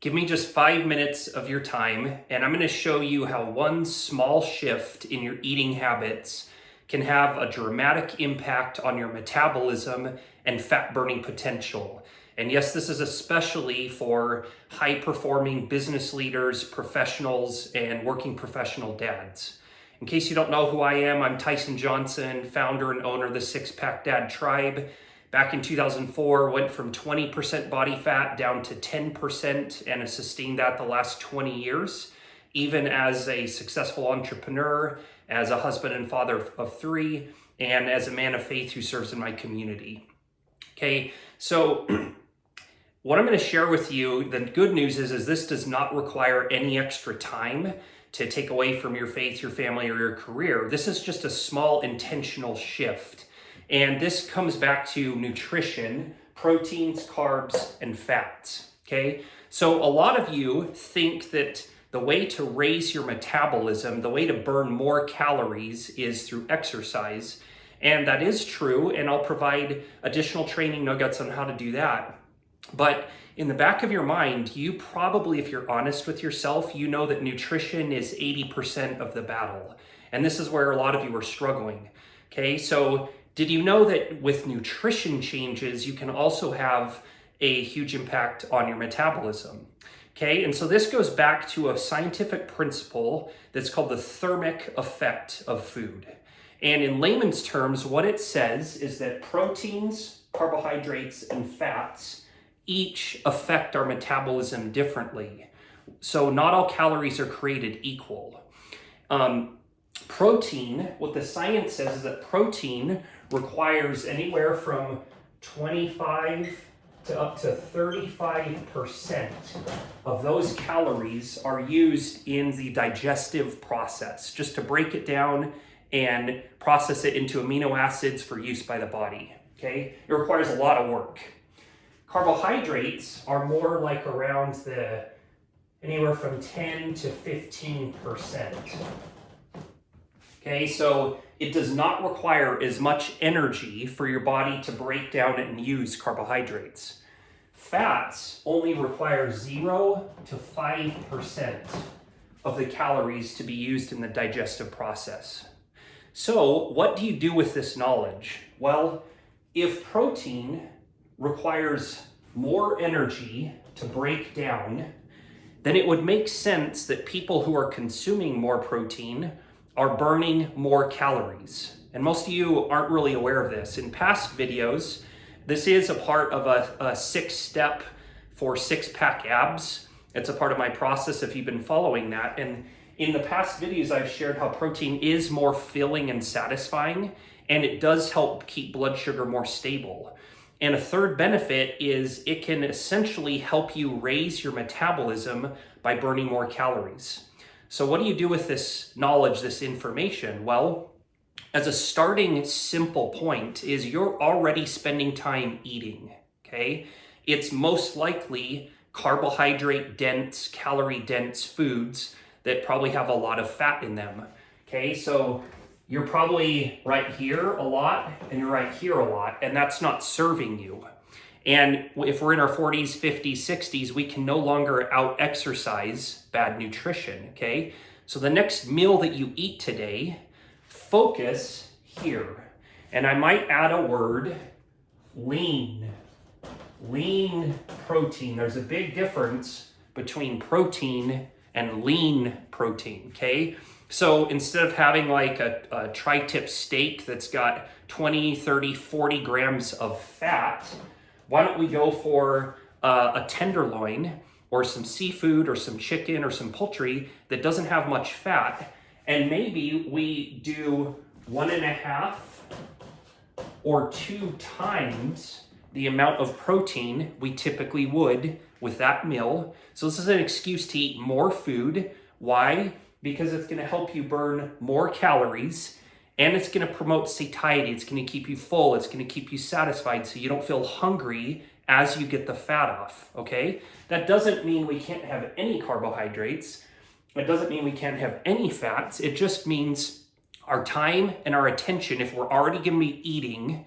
Give me just 5 minutes of your time, and I'm going to show you how one small shift in your eating habits can have a dramatic impact on your metabolism and fat burning potential. And yes, this is especially for high performing business leaders, professionals, and working professional dads. In case you don't know who I am, I'm Tyson Johnson, founder and owner of the Six Pack Dad Tribe. Back in 2004, went from 20% body fat down to 10% and have sustained that the last 20 years, even as a successful entrepreneur, as a husband and father of 3, and as a man of faith who serves in my community. Okay, so what I'm going to share with you, the good news is this does not require any extra time to take away from your faith, your family, or your career. This is just a small intentional shift. And this comes back to nutrition, proteins, carbs, and fats, okay? So a lot of you think that the way to raise your metabolism, the way to burn more calories is through exercise. And that is true, and I'll provide additional training nuggets on how to do that. But in the back of your mind, you probably, if you're honest with yourself, you know that nutrition is 80% of the battle. And this is where a lot of you are struggling, okay? So did you know that with nutrition changes, you can also have a huge impact on your metabolism? Okay, and so this goes back to a scientific principle that's called the thermic effect of food. And in layman's terms, what it says is that proteins, carbohydrates, and fats each affect our metabolism differently. So not all calories are created equal. Protein, what the science says is that protein requires anywhere from 25 to up to 35% of those calories are used in the digestive process, just to break it down and process it into amino acids for use by the body, okay? It requires a lot of work. Carbohydrates are more like around anywhere from 10 to 15%. Okay, so it does not require as much energy for your body to break down and use carbohydrates. Fats only require 0 to 5% of the calories to be used in the digestive process. So what do you do with this knowledge? Well, if protein requires more energy to break down, then it would make sense that people who are consuming more protein are burning more calories. And most of you aren't really aware of this. In past videos, this is a part of a 6-step for 6-pack abs. It's a part of my process if you've been following that. And in the past videos, I've shared how protein is more filling and satisfying, and it does help keep blood sugar more stable. And a third benefit is it can essentially help you raise your metabolism by burning more calories. So what do you do with this knowledge, this information? Well, as a starting simple point is you're already spending time eating, okay? It's most likely carbohydrate dense, calorie dense foods that probably have a lot of fat in them, okay? So you're probably right here a lot and you're right here a lot, and that's not serving you. And if we're in our 40s, 50s, 60s, we can no longer out-exercise bad nutrition, okay? So the next meal that you eat today, focus here. And I might add a word, lean. Lean protein. There's a big difference between protein and lean protein, okay? So instead of having like a tri-tip steak that's got 20, 30, 40 grams of fat, why don't we go for a tenderloin or some seafood or some chicken or some poultry that doesn't have much fat, and maybe we do 1.5 or 2 times the amount of protein we typically would with that meal. So this is an excuse to eat more food. Why? Because it's going to help you burn more calories, and it's going to promote satiety. It's going to keep you full. It's going to keep you satisfied so you don't feel hungry as you get the fat off, okay? That doesn't mean we can't have any carbohydrates. It doesn't mean we can't have any fats. It just means our time and our attention, if we're already going to be eating,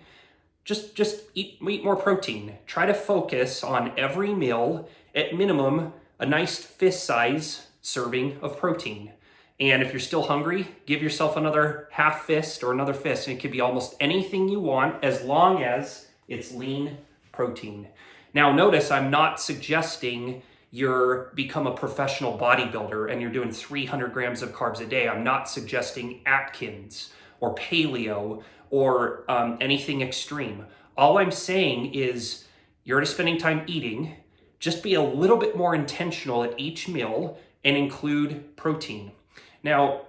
just eat more protein. Try to focus on every meal at minimum a nice fist size serving of protein. And if you're still hungry, give yourself another half fist or another fist. And it could be almost anything you want as long as it's lean protein. Now notice I'm not suggesting you're become a professional bodybuilder and you're doing 300 grams of carbs a day. I'm not suggesting Atkins or paleo or anything extreme. All I'm saying is you're already spending time eating. Just be a little bit more intentional at each meal and include protein. Now,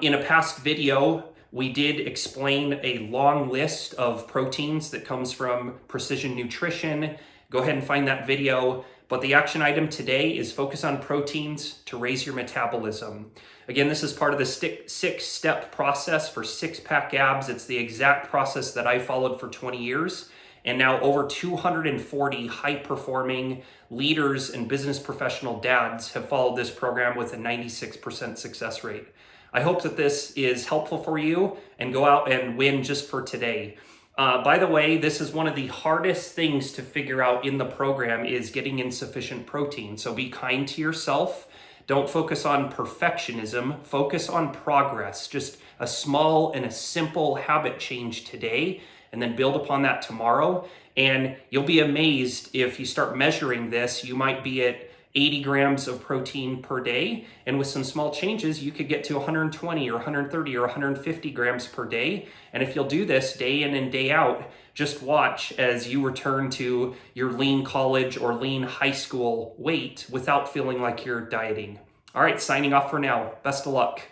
in a past video, we did explain a long list of proteins that comes from Precision Nutrition. Go ahead and find that video. But the action item today is focus on proteins to raise your metabolism. Again, this is part of the six-step process for six-pack abs. It's the exact process that I followed for 20 years. And now over 240 high-performing leaders and business professional dads have followed this program with a 96% success rate. I hope that this is helpful for you and go out and win just for today. By the way, this is one of the hardest things to figure out in the program is getting insufficient protein. So be kind to yourself. Don't focus on perfectionism. Focus on progress. Just a small and a simple habit change today, and then build upon that tomorrow. And you'll be amazed if you start measuring this. You might be at 80 grams of protein per day. And with some small changes, you could get to 120 or 130 or 150 grams per day. And if you'll do this day in and day out, just watch as you return to your lean college or lean high school weight without feeling like you're dieting. All right, signing off for now. Best of luck.